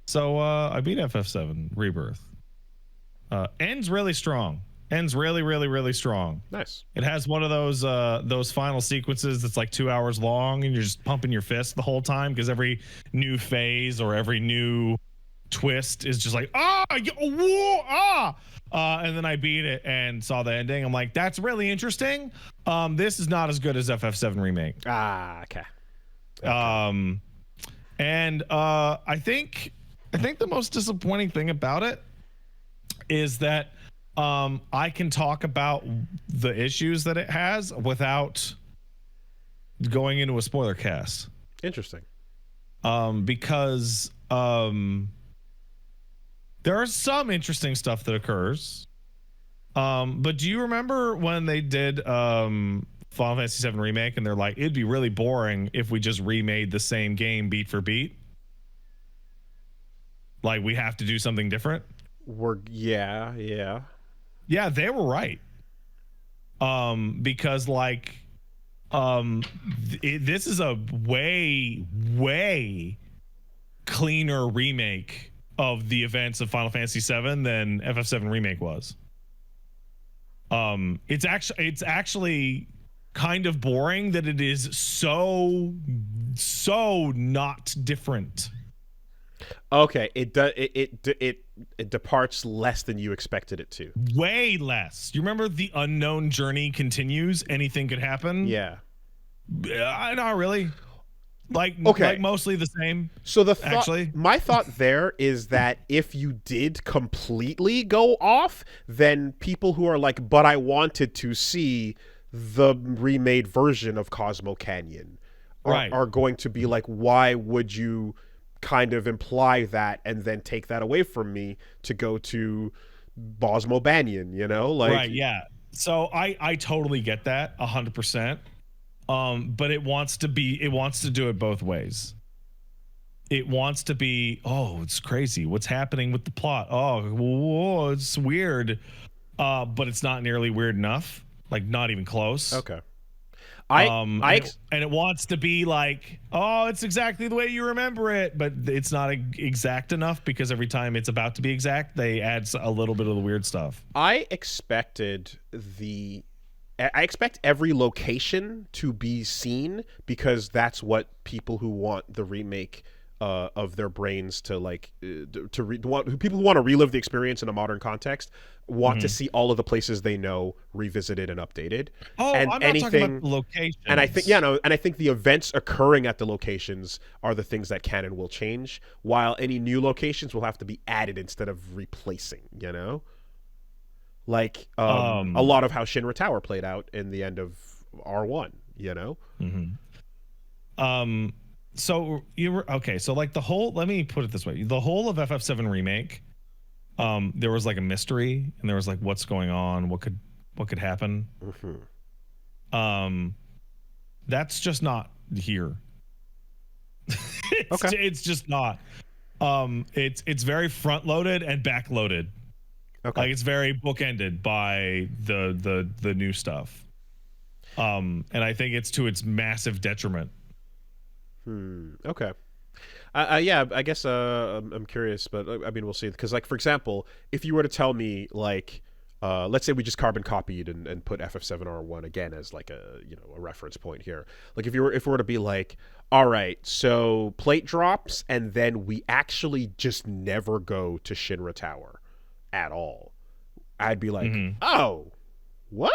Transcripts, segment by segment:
So I beat FF7 Rebirth. Ends really strong. Ends really, really, really strong. Nice. It has one of those final sequences that's like 2 hours long, and you're just pumping your fist the whole time because every new phase or every new twist is just like whoa, and then I beat it and saw the ending. I'm like, that's really interesting. This is not as good as FF7 remake. Okay. Um, and I think the most disappointing thing about it is that I can talk about the issues that it has without going into a spoiler cast. Interesting. Because there is some interesting stuff that occurs. But do you remember when they did Final Fantasy VII Remake and they're like, it'd be really boring if we just remade the same game beat for beat? Like, we have to do something different? Yeah. Yeah, they were right. Because like, this is a way cleaner remake of the events of Final Fantasy VII than FF7 Remake was. It's actually kind of boring that it is so not different. Okay, it departs less than you expected it to. Way less. You remember the unknown journey continues? Anything could happen. Yeah. Not really. Like mostly the same. So my thought there is that if you did completely go off, then people who are like, but I wanted to see the remade version of Cosmo Canyon are going to be like, why would you kind of imply that and then take that away from me to go to Bosmo Banyan, like right, yeah. So I totally get that 100%. But it wants to do it both ways. It wants to be, it's crazy. What's happening with the plot? Whoa, it's weird. But it's not nearly weird enough. Like, not even close. Okay. And it wants to be like, it's exactly the way you remember it, but it's not exact enough because every time it's about to be exact, they add a little bit of the weird stuff. I expect every location to be seen because that's what people who want the remake of their brains to like people who want to relive the experience in a modern context want to see all of the places they know revisited and updated. And I'm not talking about the locations. And I think I think the events occurring at the locations are the things that canon will change, while any new locations will have to be added instead of replacing. Like a lot of how Shinra Tower played out in the end of R1, So you were okay. So like let me put it this way: the whole of FF7 remake, there was like a mystery, and there was like, what's going on? What could happen? That's just not here. It's just not. It's very front loaded and back loaded. Okay. Like, it's very bookended by the new stuff. And I think it's to its massive detriment. Okay. Yeah, I guess I'm curious, but I mean, we'll see. Because, like, for example, if you were to tell me, like, let's say we just carbon copied and put FF7R1 again as like a reference point here. Like, if we were to be like, all right, so plate drops, and then we actually just never go to Shinra Tower at all, I'd be like, oh, what?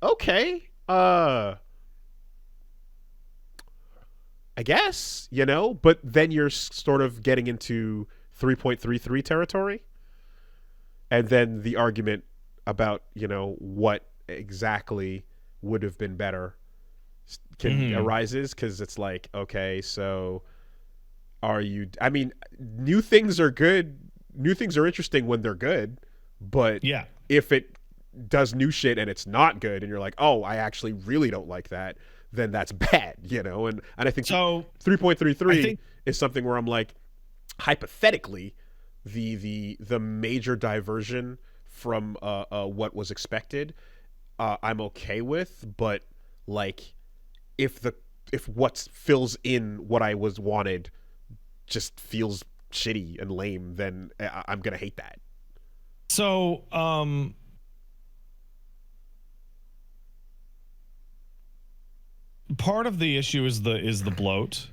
Okay. I guess, but then you're sort of getting into 3.33 territory. And then the argument about, what exactly would have been better arises, because it's like, okay, so new things are good. New things are interesting when they're good, but if it does new shit and it's not good and you're like, oh, I actually really don't like that, then that's bad, and I think so. 3.33 is something where I'm like, hypothetically, the major diversion from what was expected, I'm okay with, but like if what fills in what I was wanted just feels shitty and lame, then I'm gonna hate that. So, part of the issue is the bloat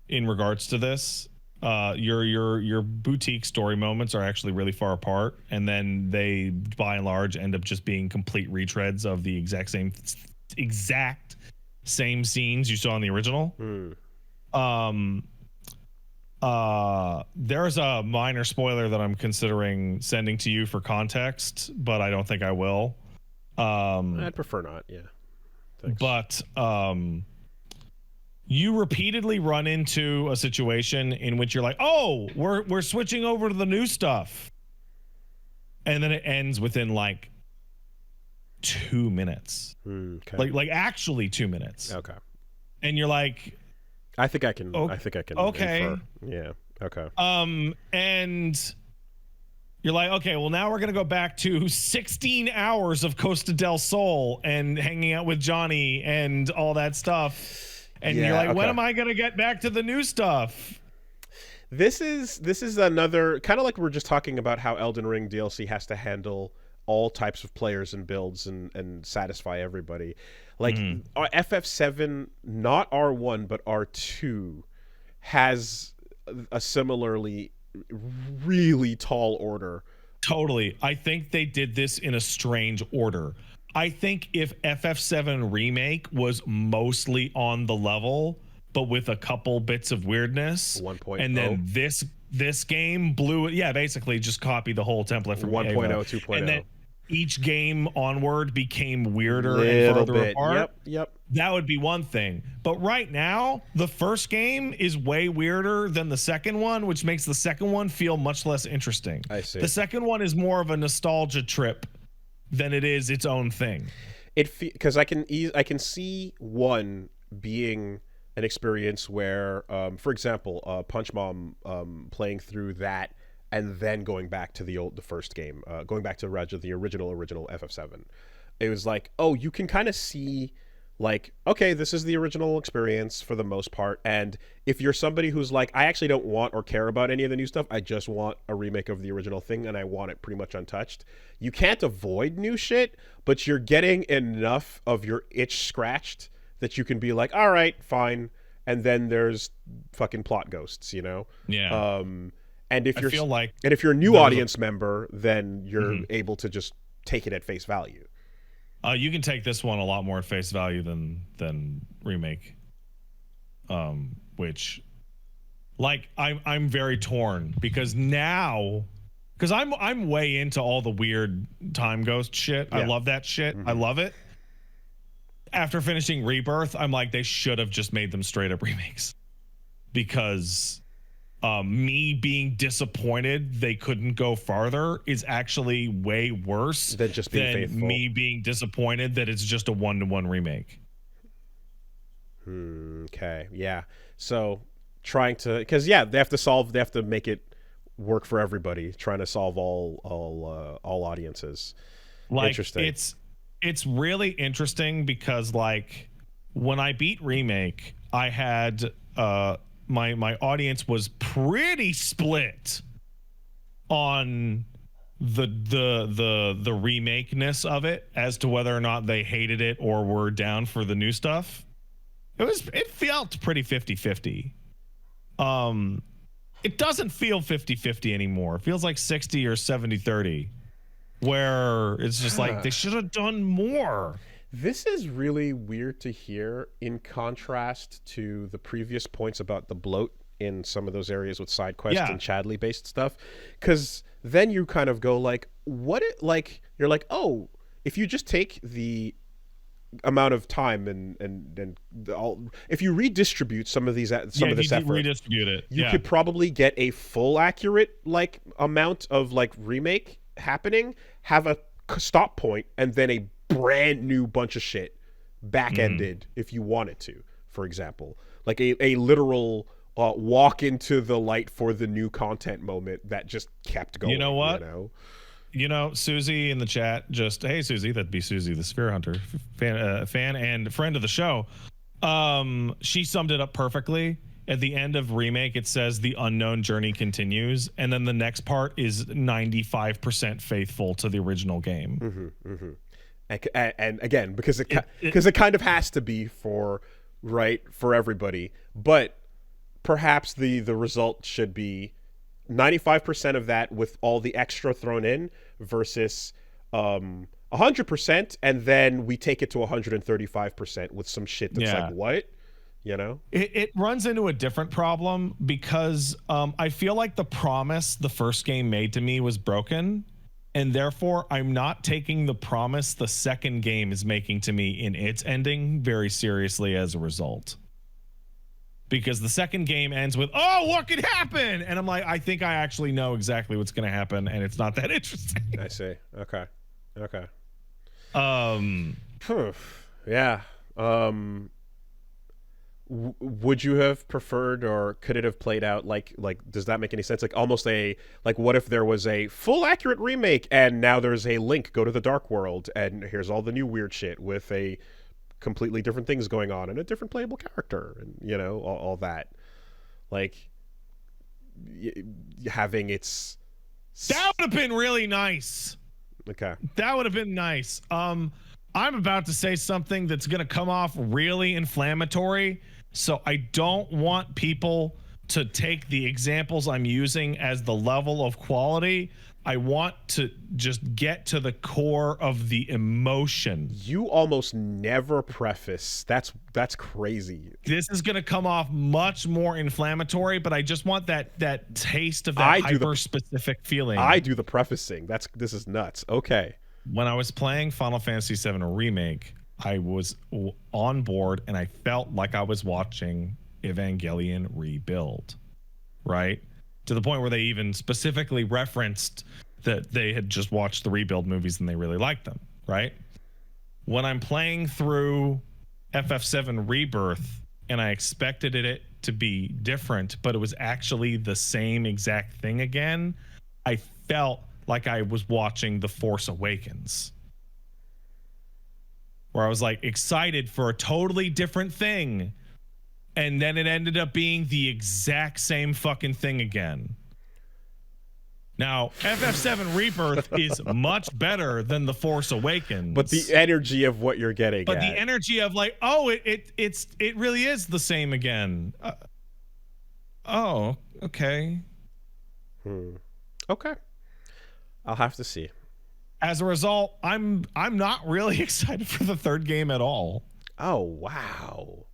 in regards to this. Your boutique story moments are actually really far apart, and then they, by and large, end up just being complete retreads of the exact same scenes you saw in the original. There's a minor spoiler that I'm considering sending to you for context, but I don't think I will. I'd prefer not. Yeah. Thanks. But you repeatedly run into a situation in which you're like, oh, we're switching over to the new stuff, and then it ends within like 2 minutes. Okay. Like actually 2 minutes. Okay. And you're like, I think I can. I think I can. Okay. Infer. Yeah. Okay. And you're like, okay, well, now we're going to go back to 16 hours of Costa del Sol and hanging out with Johnny and all that stuff. And you're like, when am I going to get back to the new stuff? This is another kind of like we're just talking about how Elden Ring DLC has to handle all types of players and builds and satisfy everybody. Like FF7, not R1 but R2, has a similarly really tall order. Totally. I think they did this in a strange order. I think if FF7 Remake was mostly on the level, but with a couple bits of weirdness, 1.0, and then this game blew it. Yeah, basically just copied the whole template from 1.0, 2.0. And then each game onward became weirder and further apart. Yep. That would be one thing. But right now, the first game is way weirder than the second one, which makes the second one feel much less interesting. I see. The second one is more of a nostalgia trip than it is its own thing. Because I can see one being an experience where, for example, Punch Mom playing through that and then going back to the first game, going back to the original FF7. It was like, oh, you can kind of see, like, okay, this is the original experience for the most part. And if you're somebody who's like, I actually don't want or care about any of the new stuff, I just want a remake of the original thing and I want it pretty much untouched, you can't avoid new shit, but you're getting enough of your itch scratched that you can be like, all right, fine. And then there's fucking plot ghosts, you know? Yeah. And if if you're a new audience member, then you're able to just take it at face value. You can take this one a lot more at face value than Remake. Which, like, I'm very torn because I'm way into all the weird time ghost shit. Yeah. I love that shit. I love it. After finishing Rebirth, I'm like, they should have just made them straight up remakes, because me being disappointed they couldn't go farther is actually way worse than just being faithful. Me being disappointed that it's just a 1-to-1 remake. Okay, yeah. So trying to, because they have to make it work for everybody, trying to solve all audiences. Like, interesting. It's really interesting because, like, when I beat Remake, I had my audience was pretty split on the remakeness of it as to whether or not they hated it or were down for the new stuff. It felt pretty 50-50. It doesn't feel 50-50 anymore. It feels like 60 or 70-30, where it's just like they should have done more. This is really weird to hear in contrast to the previous points about the bloat in some of those areas with side quests and Chadley based stuff. Because then you kind of go like, you're like, oh, if you just take the amount of time and if you redistribute some of this effort, redistribute it, you could probably get a full accurate like amount of like remake happening, have a stop point, and then a brand new bunch of shit back-ended if you wanted to, for example, like a literal walk into the light for the new content moment that just kept going. You know what? You know, Susie in the chat hey, Susie, that'd be Susie, the Sphere Hunter fan and friend of the show. She summed it up perfectly. at the end of remake, it says the unknown journey continues, and then the next part is 95% faithful to the original game. And again, because it kind of has to be for everybody, but perhaps the result should be 95% of that with all the extra thrown in versus 100%, and then we take it to 135% with some shit that's like, what? You know, it runs into a different problem because I feel like the promise the first game made to me was broken, and therefore I'm not taking the promise the second game is making to me in its ending very seriously as a result. Because the second game ends with, oh, what could happen? And I'm like, I think I actually know exactly what's going to happen, and it's not that interesting. I see. Okay. Yeah. Would you have preferred, or could it have played out like does that make any sense? Like almost what if there was a full accurate remake and now there's a Link go to the Dark World and here's all the new weird shit with a completely different things going on and a different playable character, and you know, all that, like having its that would have been really nice. Okay, that would have been nice. I'm about to say something that's going to come off really inflammatory, so I don't want people to take the examples I'm using as the level of quality. I want to just get to the core of the emotion. You almost never preface. That's crazy. This is going to come off much more inflammatory, but I just want that taste of that hyper-specific feeling. I do the prefacing. This is nuts. Okay. When I was playing Final Fantasy VII Remake, I was on board and I felt like I was watching Evangelion rebuild, right? To the point where they even specifically referenced that they had just watched the rebuild movies and they really liked them, right? When I'm playing through FF7 Rebirth and I expected it to be different, but it was actually the same exact thing again, I felt like I was watching The Force Awakens, where I was like excited for a totally different thing, and then it ended up being the exact same fucking thing again. Now, FF7 Rebirth is much better than The Force Awakens. But the energy of what you're getting the energy of like, oh, it really is the same again. Oh, okay. Okay. I'll have to see. As a result, I'm not really excited for the third game at all. Oh, wow.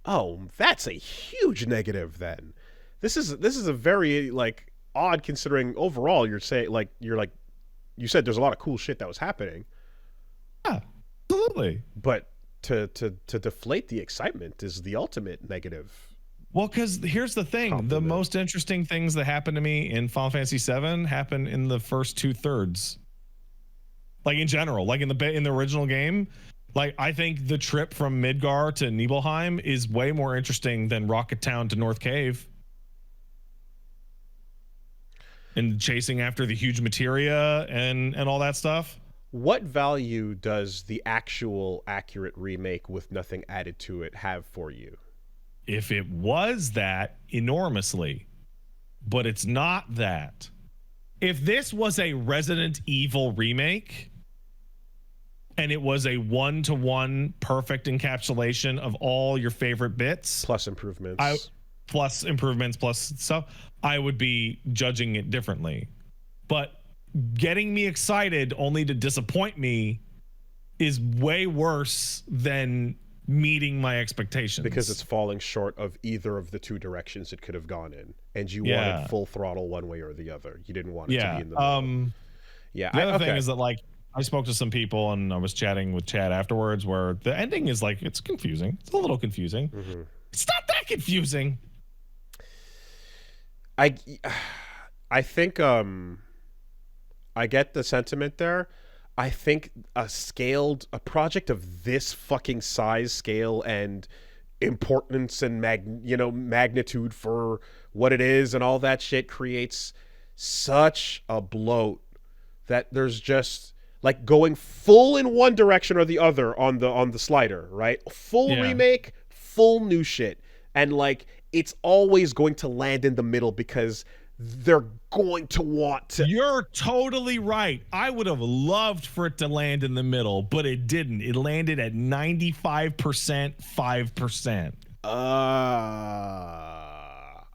Oh, that's a huge negative then. This is a very like odd, considering overall you said there's a lot of cool shit that was happening. Yeah, absolutely. But to deflate the excitement is the ultimate negative. Well, because here's the thing: compliment. The most interesting things that happened to me in Final Fantasy VII happened in the first 2/3. Like in general, like in the original game. Like, I think the trip from Midgar to Nibelheim is way more interesting than Rocket Town to North Cave. And chasing after the huge materia and all that stuff. What value does the actual accurate remake with nothing added to it have for you? If it was that, enormously. But it's not that. If this was a Resident Evil remake, and it was a one-to-one perfect encapsulation of all your favorite bits, plus improvements, plus stuff, I would be judging it differently. But getting me excited only to disappoint me is way worse than meeting my expectations, because it's falling short of either of the two directions it could have gone in, and you wanted full throttle one way or the other. You didn't want it to be in the middle. The other thing is that, like, I spoke to some people and I was chatting with Chad afterwards, where the ending is like, it's confusing. It's a little confusing. Mm-hmm. It's not that confusing. I think I get the sentiment there. I think a project of this fucking size, scale, and importance and magnitude for what it is and all that shit creates such a bloat that there's just like going full in one direction or the other on the slider, right? Full remake, full new shit. And like it's always going to land in the middle because they're going to want to. You're totally right. I would have loved for it to land in the middle, but it didn't. It landed at 95%, 5%.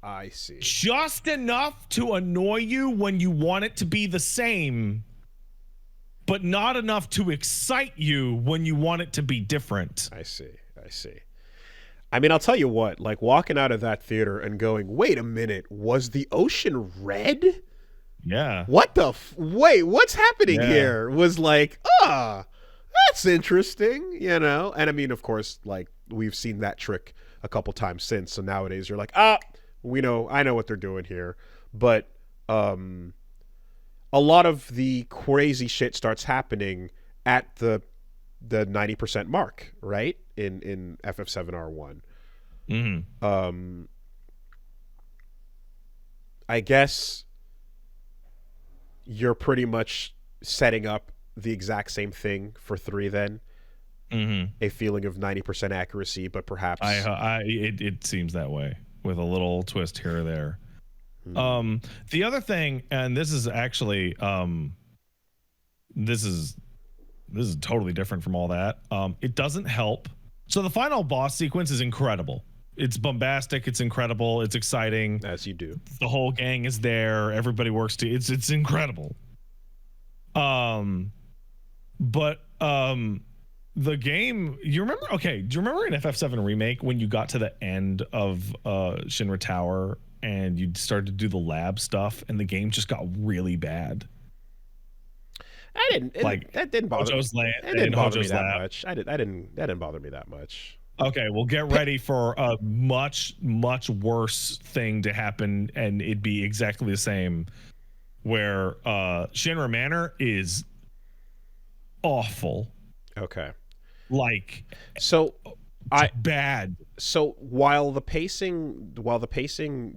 I see. Just enough to annoy you when you want it to be the same, but not enough to excite you when you want it to be different. I see. I mean, I'll tell you what, like walking out of that theater and going, wait a minute, was the ocean red? Yeah. What the wait, what's happening here? Was like, that's interesting, you know? And I mean, of course, like we've seen that trick a couple times since. So nowadays you're like, I know what they're doing here. But a lot of the crazy shit starts happening at the 90% mark, right? In FF7R1. Mm-hmm. I guess you're pretty much setting up the exact same thing for 3 then. Mm-hmm. A feeling of 90% accuracy, but perhaps it seems that way with a little twist here or there. The other thing, and this is actually this is totally different from all that. It doesn't help. So the final boss sequence is incredible. It's bombastic. It's incredible. It's exciting. As you do. The whole gang is there. Everybody works to. It's incredible. But the game. You remember? Okay. Do you remember in FF7 Remake when you got to the end of Shinra Tower and you started to do the lab stuff and the game just got really bad? That didn't bother me. That didn't bother me that much. That didn't bother me that much. Okay, well, get ready for a much worse thing to happen, and it'd be exactly the same. Where Shinra Manor is awful. Okay, like bad. So while the pacing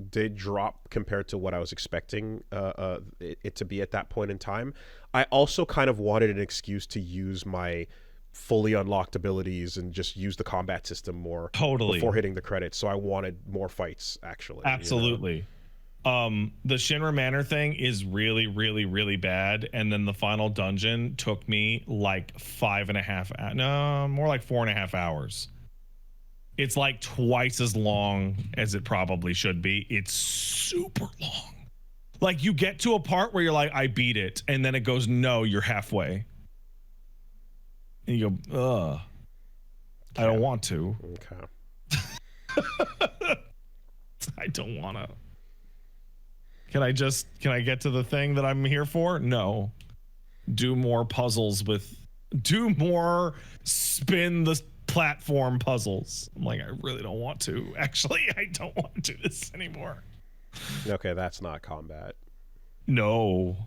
did drop compared to what I was expecting it to be at that point in time, I also kind of wanted an excuse to use my fully unlocked abilities and just use the combat system more before hitting the credits. So I wanted more fights, actually. Absolutely. You know? The Shinra Manor thing is really bad, and then the final dungeon took me like 5.5 no, more like 4.5 hours. It's like twice as long as it probably should be. It's super long. Like you get to a part where you're like, I beat it, and then it goes, no, you're halfway. And you go, ugh. I don't want to. Okay. I don't want to. Can I get to the thing that I'm here for? No. Do more puzzles do more spin the platform puzzles. I'm like, I really don't want to. Actually, I don't want to do this anymore. Okay, that's not combat. No,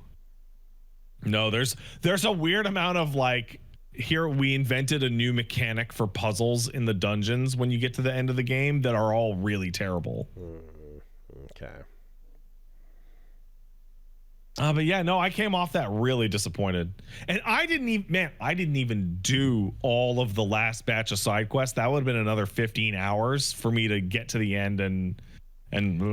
there's a weird amount of like, here we invented a new mechanic for puzzles in the dungeons when you get to the end of the game that are all really terrible. Okay. But yeah, no, I came off that really disappointed. And I didn't even do all of the last batch of side quests. That would have been another 15 hours for me to get to the end and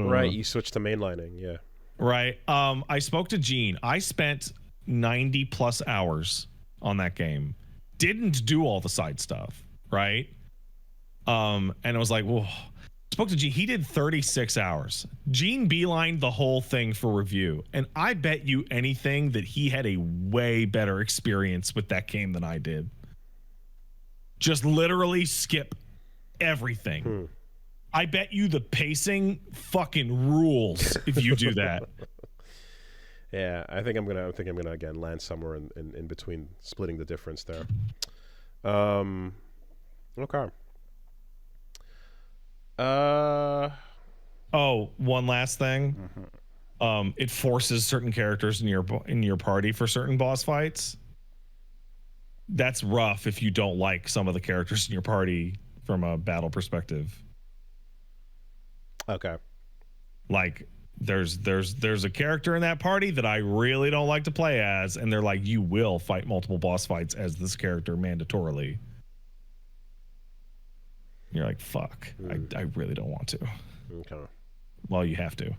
right, you switched to mainlining, yeah. Right. I spoke to Gene. I spent 90 plus hours on that game. Didn't do all the side stuff, right? And I was like, whoa. Spoke to Gene. He did 36 hours. Gene beelined the whole thing for review. And I bet you anything that he had a way better experience with that game than I did. Just literally skip everything. I bet you the pacing fucking rules if you do that. Yeah, I think I'm gonna again land somewhere in between, splitting the difference there. Okay. One last thing. It forces certain characters in your party for certain boss fights. That's rough if you don't like some of the characters in your party from a battle perspective. Okay. Like there's a character in that party that I really don't like to play as, and they're like, you will fight multiple boss fights as this character mandatorily. You're like, fuck, I really don't want to. Okay. Well, you have to.